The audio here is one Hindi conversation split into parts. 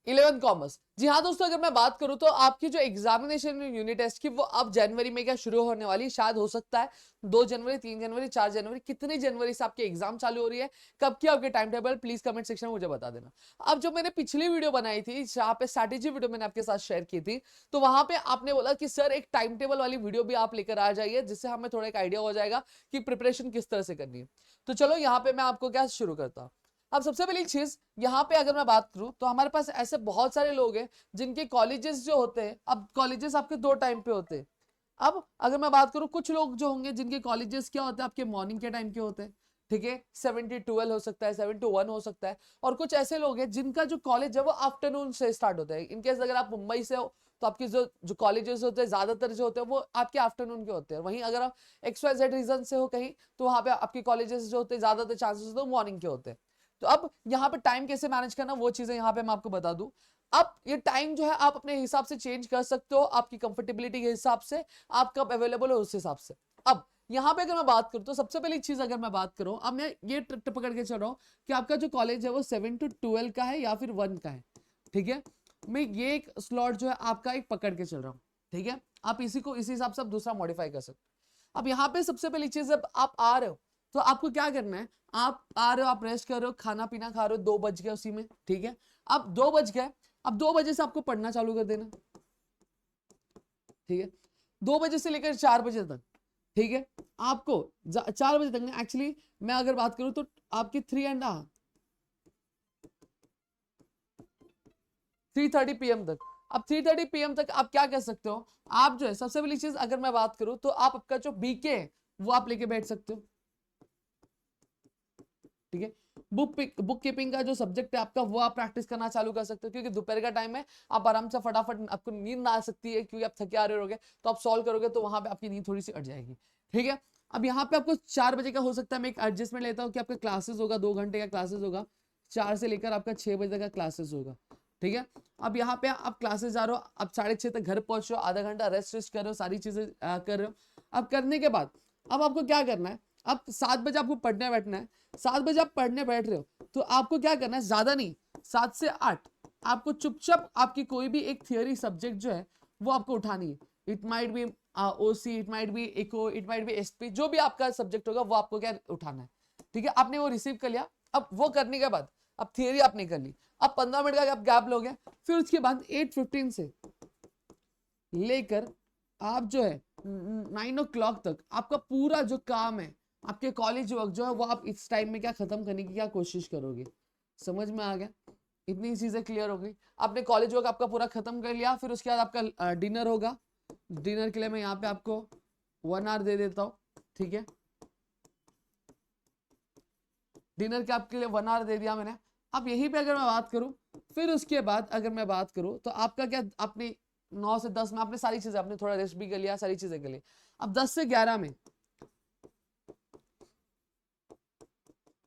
11 कॉमर्स। जी हाँ दोस्तों, अगर मैं बात करूं तो आपकी जो एग्जामिनेशन यूनिट टेस्ट की वो अब जनवरी में क्या शुरू होने वाली, शायद हो सकता है 2 जनवरी, 3 जनवरी, 4 जनवरी, कितनी जनवरी से आपकी एग्जाम चालू हो रही है, कब की आपके time table, please comment section में मुझे बता देना। अब जो मैंने पिछली वीडियो बनाई थी जहाँ पे स्ट्रैटेजी वीडियो मैंने आपके साथ शेयर की थी, तो वहां पे आपने बोला कि सर एक टाइम टेबल वाली वीडियो भी आप लेकर आ जाइए, जिससे हमें थोड़ा एक आइडिया हो जाएगा कि प्रिपरेशन किस तरह से करनी है। तो चलो यहाँ पे मैं आपको क्या शुरू करता हूँ। अब सबसे पहली चीज यहाँ पे अगर मैं बात करूं तो हमारे पास ऐसे बहुत सारे लोग हैं जिनके कॉलेजेस जो होते हैं, अब कॉलेजेस आपके 2 टाइम पे होते हैं। अब अगर मैं बात करूं, कुछ लोग जो होंगे जिनके कॉलेजेस क्या होते हैं आपके मॉर्निंग के टाइम के होते हैं, ठीक है, 7 to 12 हो सकता है, 7 to 1 हो सकता है। और कुछ ऐसे लोग हैं जिनका जो कॉलेज है वो आफ्टरनून से स्टार्ट होता है। इनकेस अगर आप मुंबई से हो तो आपके जो जो कॉलेजेस होते हैं ज्यादातर जो होते हैं वो आपके आफ्टरनून के होते हैं। वहीं अगर आप XYZ रीजन से हो कहीं, तो वहां पे आपके कॉलेजेस जो होते हैं ज्यादातर चांसेस होते हैं मॉर्निंग के होते हैं। तो अब यहाँ पे टाइम कैसे मैनेज करना, वो चीजें यहाँ पे मैं आपको बता दूं। अब ये टाइम जो है आप अपने हिसाब से चेंज कर सकते हो, आपकी कंफर्टेबिलिटी के हिसाब से, आप कब अवेलेबल हो उस हिसाब से। अब यहाँ पे अगर मैं बात करूं तो सबसे पहली चीज अगर मैं बात करूं, अब मैं ये ट्रिक पकड़ के चल रहा हूँ कि आपका जो कॉलेज है वो 7 to 12 का है या फिर 1 का है, ठीक है। मैं ये एक स्लॉट जो है आपका एक पकड़ के चल रहा हूँ, ठीक है। आप इसी को इसी हिसाब से आप दूसरा मॉडिफाई कर सकते हो। अब यहाँ पे सबसे पहली चीज, जब आप आ रहे हो तो आपको क्या करना है, आप आ रहे हो, आप रेस्ट कर रहे हो, खाना पीना खा रहे हो, 2 बज गए उसी में, ठीक है। अब 2 बज गए, अब 2 बजे से आपको पढ़ना चालू कर देना, ठीक है। 2 बजे से लेकर 4 बजे तक, ठीक है। आपको 4 बजे तक, एक्चुअली मैं अगर बात करूं तो आपकी 3:30 PM तक। अब 3:30 PM तक आप क्या कर सकते हो, आप जो है सबसे पहली चीज अगर मैं बात करूं तो आप आपका जो BK है वो आप लेके बैठ सकते हो, ठीक है। बुक कीपिंग का जो सब्जेक्ट है आपका वो आप प्रैक्टिस करना चालू कर सकते हो, क्योंकि दोपहर का टाइम है, आप आराम से फटाफट, आपको नींद ना आ सकती है क्योंकि आप थके आ रहे होगे, तो आप सॉल्व करोगे तो वहां पे आपकी नींद थोड़ी सी अट जाएगी, ठीक है। अब यहाँ पे आपको 4 बजे का हो सकता है, मैं एक एडजस्टमेंट लेता हूँ कि आपका क्लासेस होगा, 2 घंटे का क्लासेस होगा, 4 से लेकर आपका 6 बजे तक का क्लासेस होगा, ठीक है। अब यहाँ पे आप क्लासेस जा रहे हो, अब 6:30 तक घर पहुंच रहे हो, आधा घंटा रेस्ट कर रहे हो, सारी चीजें कर रहे हो। अब करने के बाद अब आपको क्या करना है, अब 7 बजे आपको पढ़ने बैठना है। 7 बजे आप पढ़ने बैठ रहे हो तो आपको क्या करना है, ज्यादा नहीं, 7 से 8 आपको चुपचाप आपकी कोई भी एक थियोरी सब्जेक्ट जो है वो आपको उठानी है। It might be OC, it might be eco, it might be SP, जो भी आपका सब्जेक्ट होगा वो आपको क्या उठाना है, ठीक है। आपने वो रिसीव कर लिया। अब वो करने के बाद अब थियोरी आपने कर ली, अब 15 मिनट का गैप लोगे, फिर उसके बाद 8:15 से लेकर आप जो है 9 o'clock तक आपका पूरा जो काम है, आपके कॉलेज वर्क जो है वो आप इस टाइम में क्या खत्म करने की क्या कोशिश करोगे। समझ में आ गया, इतनी चीजें क्लियर हो गई। आपने कॉलेज वर्क आपका पूरा खत्म कर लिया, फिर उसके बाद आपका डिनर होगा। डिनर के लिए मैं यहाँ पे आपको 1 hour दे देता हूँ, ठीक है। डिनर के आपके लिए 1 hour दे दिया मैंने। अब यहीं पे अगर मैं बात करूं, फिर उसके बाद अगर मैं बात करूं तो आपका क्या, आपने 9 से 10 में आपने सारी चीजें, आपने थोड़ा रेस्ट भी कर लिया, सारी चीजें कर ली। अब 10 से 11 में,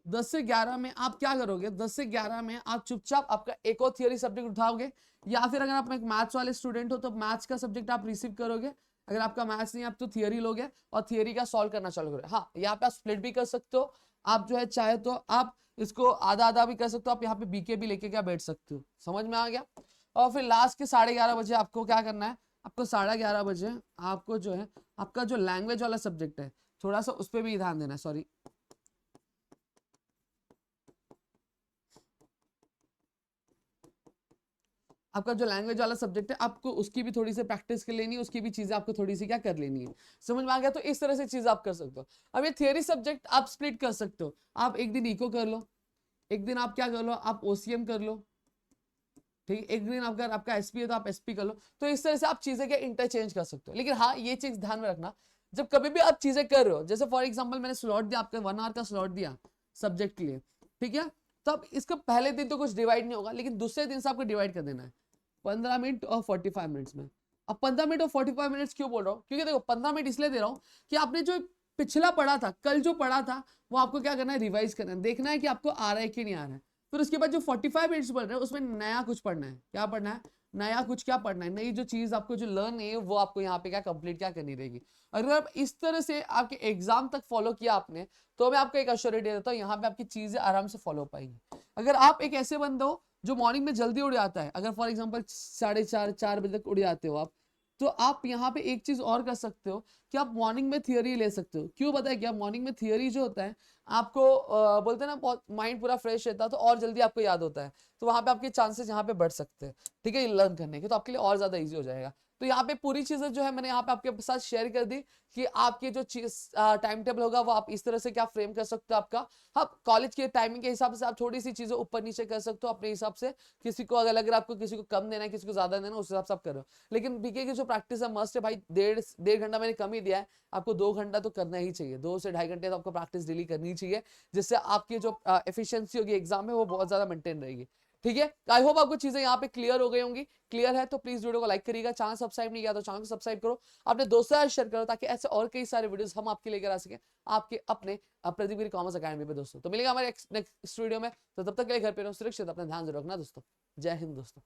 10 से 11 में आप क्या करोगे, 10 से 11 में आप चुपचाप आपका एक और थियोरी सब्जेक्ट उठाओगे, या फिर अगर आप एक मैथ्स वाले स्टूडेंट हो तो मैथ्स का सब्जेक्ट आप रिसीव करोगे। अगर आपका मैथ्स नहीं, आप तो थियोरी लोगे और थियोरी का सॉल्व करना चालू करोगे। हाँ, यहाँ पे आप स्प्लिट भी कर सकते हो, आप जो है चाहे तो आप इसको आधा आधा भी कर सकते हो, आप यहाँ पे BK भी लेके क्या बैठ सकते हो। समझ में आ गया। और फिर लास्ट के 11:30 बजे आपको क्या करना है, आपको 11:30 बजे आपको जो है आपका जो लैंग्वेज वाला सब्जेक्ट है, थोड़ा सा उस पर भी ध्यान देना है, सॉरी। आपका जो लैंग्वेज वाला सब्जेक्ट है आपको उसकी भी थोड़ी सी प्रैक्टिस कर लेनी है, उसकी भी चीजें आपको थोड़ी सी क्या कर लेनी है। समझ में आ गया। तो इस तरह से चीज आप कर सकते हो। अब ये थियरी सब्जेक्ट आप स्प्लिट कर सकते हो, आप एक दिन इको कर लो, एक दिन आप क्या कर लो, आप OCM कर लो, ठीक। एक दिन अगर आपका SP है तो आप SP कर लो। तो इस तरह से आप चीजें क्या इंटरचेंज कर सकते हो। लेकिन हाँ, ये चीज ध्यान में रखना, जब कभी भी आप चीजें कर रहे हो, जैसे फॉर एग्जाम्पल मैंने स्लॉट दिया आपका 1 hour का स्लॉट दिया सब्जेक्ट के लिए, ठीक है। तब इसका पहले दिन तो कुछ डिवाइड नहीं होगा, लेकिन दूसरे दिन से आपको डिवाइड कर देना है 15 मिनट और 45 मिनट्स में। अब 15 मिनट और 45 मिनट्स क्यों बोल रहा हूँ, क्योंकि देखो 15 मिनट इसलिए दे रहा हूँ कि आपने जो पिछला पढ़ा था, कल जो पढ़ा था, वो आपको क्या करना है, रिवाइज करना है, देखना है कि आपको आ रहा है कि नहीं आ रहा है। फिर उसके बाद जो 45 मिनट्स पढ़ रहे हैं उसमें नया कुछ पढ़ना है। क्या पढ़ना है, नया कुछ क्या पढ़ना है, नई जो चीज आपको जो लर्न है वो आपको यहाँ पे क्या कंप्लीट क्या करनी रहेगी। अगर आप इस तरह से आपके एग्जाम तक फॉलो किया आपने, तो मैं आपको एक अश्योरिटी देता हूँ, यहाँ पे आपकी चीजें आराम से फॉलो हो पाएगी। अगर आप एक ऐसे बंदे हो जो मॉर्निंग में जल्दी उड़ जाता है, अगर फॉर एग्जांपल 4:30 4 बजे तक उड़ जाते हो आप, तो आप यहाँ पे एक चीज और कर सकते हो कि आप मॉर्निंग में थियरी ले सकते हो। क्यों पता है क्या? मॉर्निंग में थियरी जो होता है आपको बोलते हैं ना, बहुत माइंड पूरा फ्रेश रहता है, तो और जल्दी आपको याद होता है, तो वहां पे आपके चांसेस यहाँ पे बढ़ सकते हैं, ठीक है, लर्न करने के, तो आपके लिए और ज्यादा ईजी हो जाएगा। तो यहाँ पे पूरी चीजें जो है मैंने यहाँ पे आपके साथ शेयर कर दी कि आपके जो चीज टाइम टेबल होगा वो आप इस तरह से क्या फ्रेम कर सकते हो आपका। हाँ, कॉलेज के टाइमिंग के हिसाब से आप थोड़ी सी चीजें ऊपर नीचे कर सकते हो अपने हिसाब से, किसी को अगर आपको किसी को कम देना है, किसी को ज्यादा देना है, उस हिसाब से आप करो। लेकिन बीके की जो प्रैक्टिस है मस्ट है भाई, 1.5 घंटा मैंने कम ही दिया है, आपको 2 घंटा तो करना ही चाहिए, 2 से ढाई घंटे तो आपको प्रैक्टिस डेली करनी चाहिए, जिससे आपकी जो एफिशिएंसी होगी एग्जाम में वो बहुत ज्यादा मेंटेन रहेगी। ठीक है, आई होप आपको चीजें यहाँ पे क्लियर हो गई होंगी। क्लियर है तो प्लीज वीडियो को लाइक करिएगा, चैनल सब्सक्राइब नहीं किया तो चैनल को सब्सक्राइब करो, अपने दोस्तों से शेयर करो, ताकि ऐसे और कई सारे वीडियोस हम आपके लेकर आ सके आपके अपने प्रदीप कॉमर्स अकेडमी पे दोस्तों। तो मिलेगा हमारे नेक्स्ट वीडियो में, तो तब तक के लिए घर पे रहो सुरक्षित, अपना ध्यान जरूर रखना दोस्तों। जय हिंद दोस्तों।